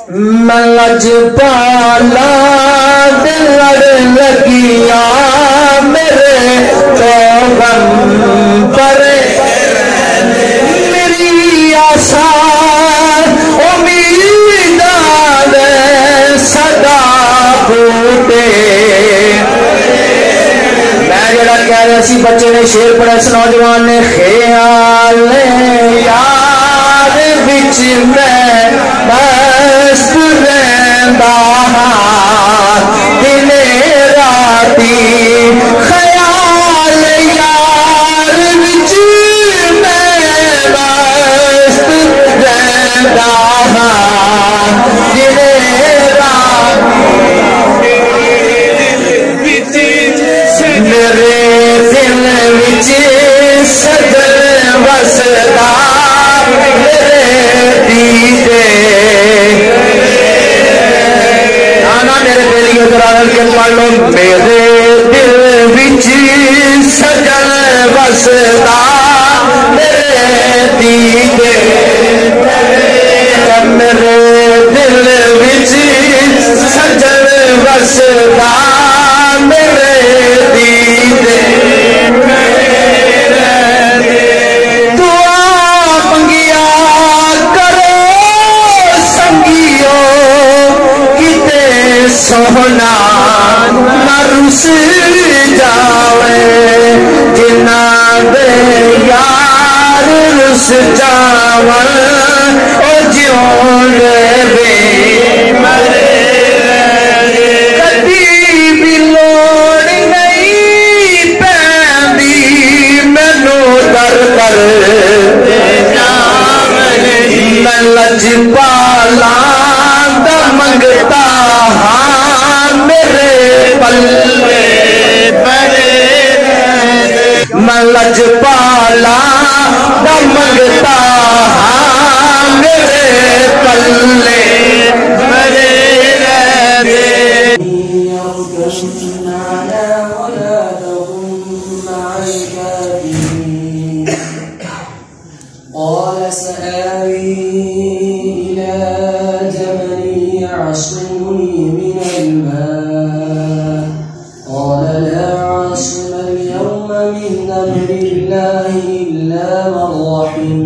میں لجپالا دل لڑ لگیا میرے تو غم پر میری آسان امیدان صدا پھوٹے میں جڑا کہہ رہا سی بچے نے شیر پڑھا اس نوجوان نے خیال یار بچ میں مست رہندا دن راتی خیال یار بچ میں مست رہندا دن میرے دل وچ سجن وسدا میرے دیدے نانا میرے دلیو درال کے پڑھ لو میرے دل وچ سجن وسدا میرے دیدے میرے دل وچ سجن وسدا میرے دیدے دعا منگیا کرو سنگیو کتے سونا نہ رس جاوے جنا دے یار رس جاون او جیون بے مرے میں لجپالا دا منگتا ہاں میرے پلے بڑے میں لجپالا دا منگتا ہاں میرے پلے بڑے قال سآوي إلى جبل يعصمني من الماء قال لا عاصم اليوم من أمر الله إلا من رحم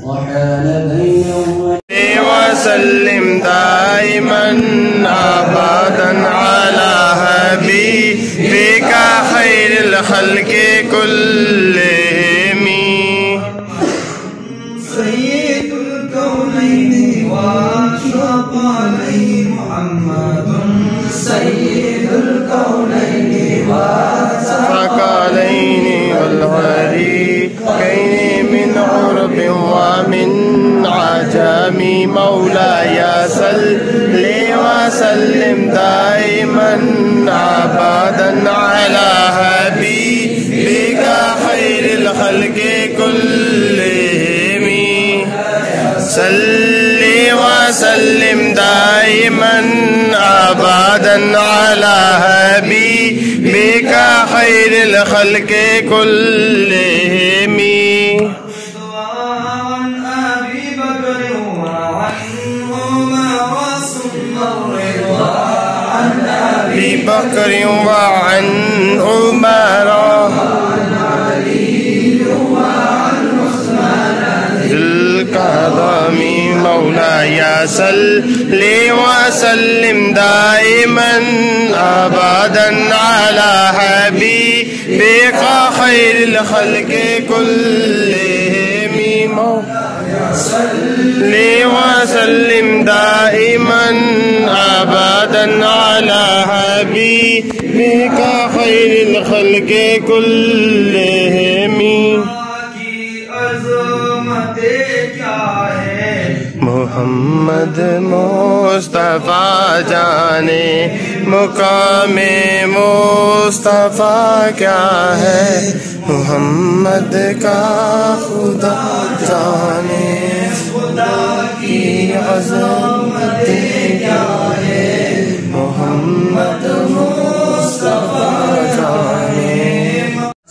وحال بينهم وسلم دائما أبدا على حبيبك خير الخلق كلهم سيد الكونين والثقلين محمد سيد الكونين والثقلين والغريقين من عرب ومن عجم مولاي صل وسلم دائما أبدا على حبيبك خير الخلق كلهم صل وسلم دائما أبدا على حبيبك خير الخلق كلهم وعن أبي بكر وعن عمر ثم الرضا عن أبي بكر وعن عمر القدم مولاي صل وسلم دائما أبدا على حبيبك خير الخلق كلهم صل وسلم دائما أبدا على حبيبك خير الخلق كلهم محمد مصطفیٰ جانے مقام مصطفیٰ کیا ہے محمد کا خدا جانے خدا کی عظمت کیا ہے محمد مصطفیٰ جانے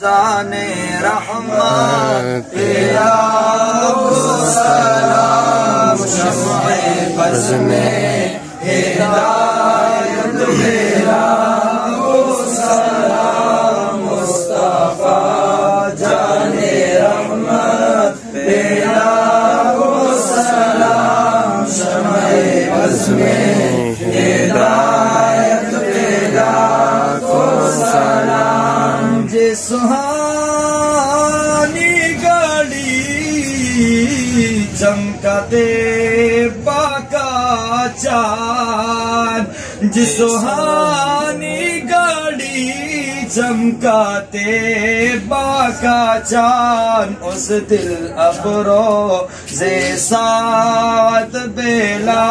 جانے رحمت تیرا سلام شمع بز میں ہدایت میرا کو سلام مصطفیٰ جان رحمت میرا کو سلام شمع بزم ہدایت میرا کو سلام جس سہانی گاڑی چمکاتے باقا چاند جس سہانی گاڑی چمکاتے باقا چاند اس دل ابرو زے ساتھ بیلا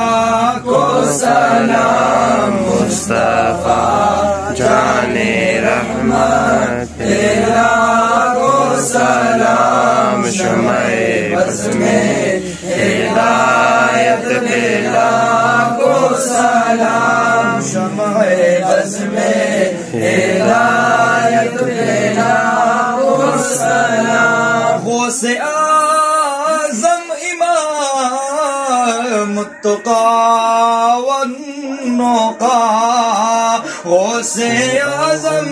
کو سلام مصطفیٰ جان رحمت بیلا کو سلام شمع بزم ہدایت بیلا کو سلام شمع بزم ہدایت بیلا کو سلام غوث اعظم امام التقی والنقی غوث اعظم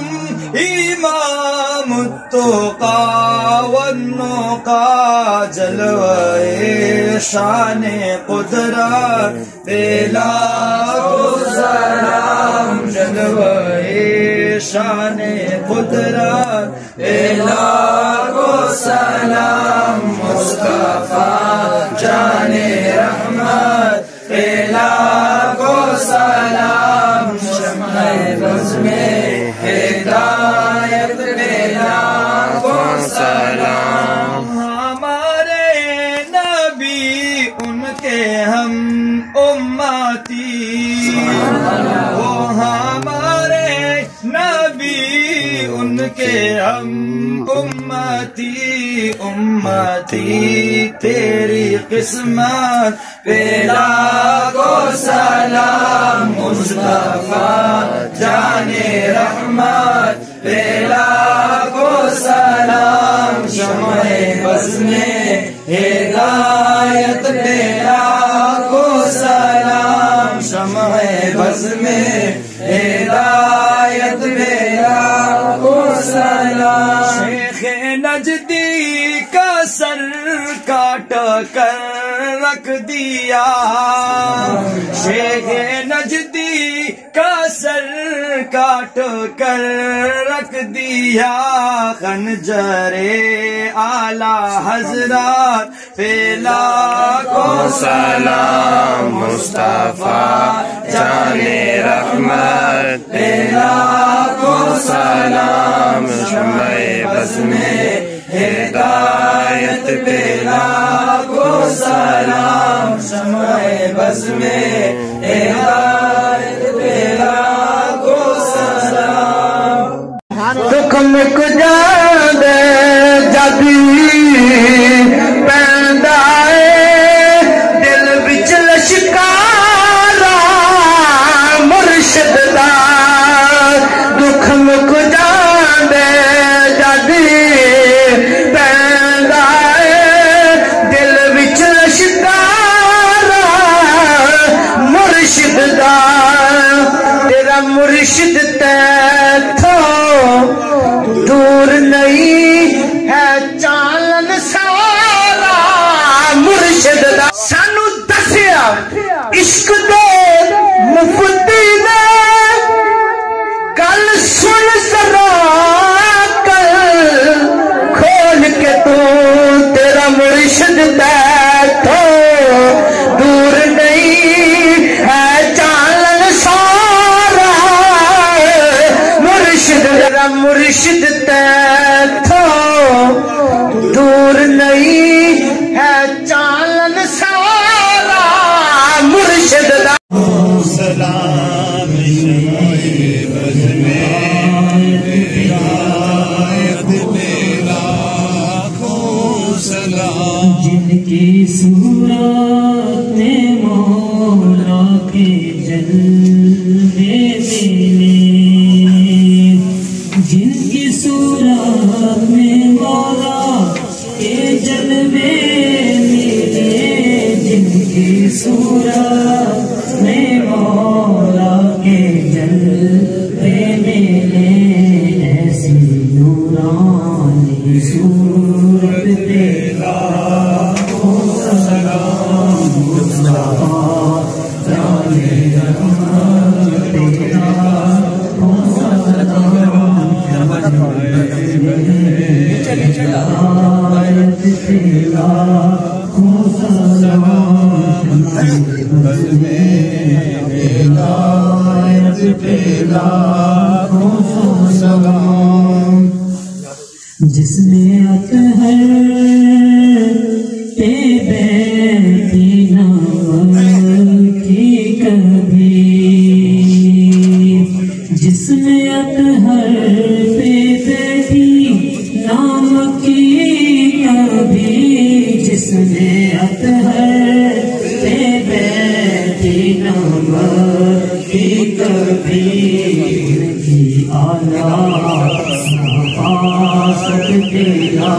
امام التقی والنقی جلوہ شان قدرت بیلا کو سلام جلوہ شان قدرت بیلا کو سلام مصطفیٰ جان رحمت بیلا کو سلام شمع بزم ہدایت بیلا کو سلام ہمارے نبی ان کے ہم امتی وہ ہمارے نبی ان کے ہم امتی امتی تیری قسمت بیلا کو سلام مصطفیٰ جان رحمت بیلا کو سلام شمع بزم ہدایت بیلا کو سلام شمع بزم ہدایت بیلا کو سلام شیخ نجدی کا سر کاٹ کر رکھ دیا شیخ نجدی کا سر کاٹ کر رکھ دیا خنجر اعلی حضرات بیلا کو سلام مصطفیٰ جان رحمت بیلا کو سلام شمع بزم ہدایت بیلا کو سلام شمع بزم ہدایت بیلا کو سلام دکھم کجا دے جدی پیندا اے دل وچ لشکارا مرشد دا دکھم کجا دے جدی پیندا اے دل وچ لشکارا مرشد دا تیرا مرشد تیتھوں دور نہیں ہے چالن سارا مرشد دا سانو دسیا عشق دے مفتی نے کل سن ذرا کل کھول کے تو تیرا مرشد تیتھوں دور نہیں ہے چالن سارا مرشد تیرا مرشد تیتھوں دور نہیں ہے چالن سارا مرشد دا سلام شمع بزم ہدایت بیلا کو سلام جن کی صورت میں مولا کے جلوے ملے جن کی صورت میں مولا کے جلوے ملے جن کی صورت صورت پہ لاکھوں سلام مصطفیٰ جانے رحمت تیرا جس نے اطہر پہ بیٹھی نام کی کبھی جس نے اطہر پہ بیٹھی نام کی کبھی جس نے اطہر پہ بیٹھی نام کی کبھی آلہ تیرا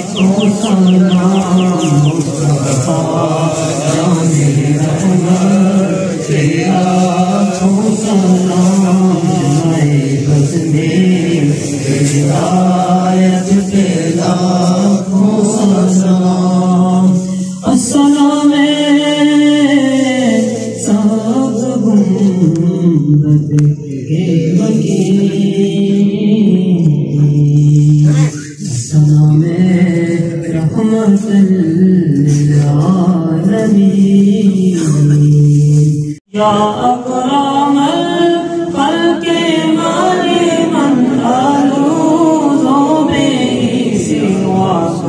تو سلام مصطفیٰ جانے رحمت تیرا تو سلام جائے بس میں ہدایت تیرا تو سلام السلام سب گنبد کے سلام رحمت للعالمین یا اکرم الخلق مالی من آلوذ به سواک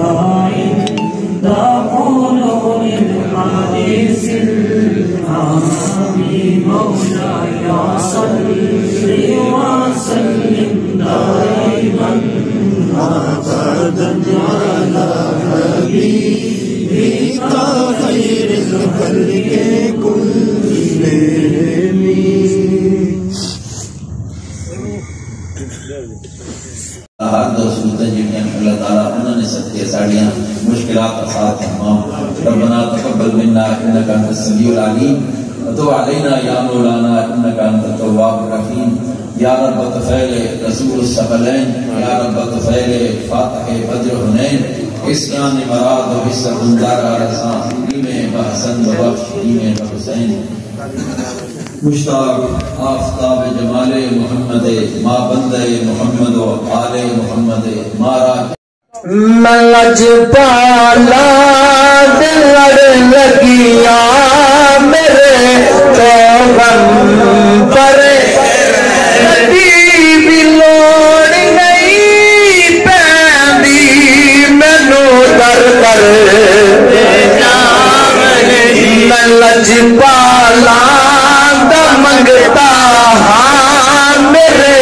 عند حلول الحادث العظیم مولاي صل وسلم دائما على حبيبك خير الخلق كلهم. ہر دو صورتیں جنہیں اللہ تعالیٰ انہوں نے سب کے ساڑیاں مشکلات کا ساتھ تمام ربنا تقبل منا انك انت السميع العليم وتب علينا يا مولانا انك انت التواب الرحيم یا رب طفیل رسول الثقلین یا رب طفیل فاتح بدر حنین اسیان مراد و حصہ بندار رسان میں بحسن ببخش میں بحسین مشتاق آفتاب جمال محمد ما بند محمد و آل محمد مارا میں لجپالا دل لڑ لگیا میرے تو غم پر بھی لوڑ نہیں پیندی مینو در کر میں لجپالا دا منگتا ہاں میرے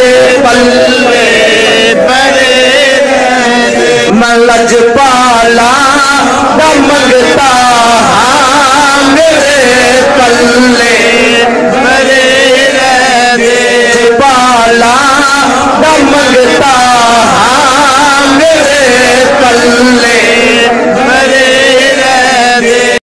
پلے میں لجپالا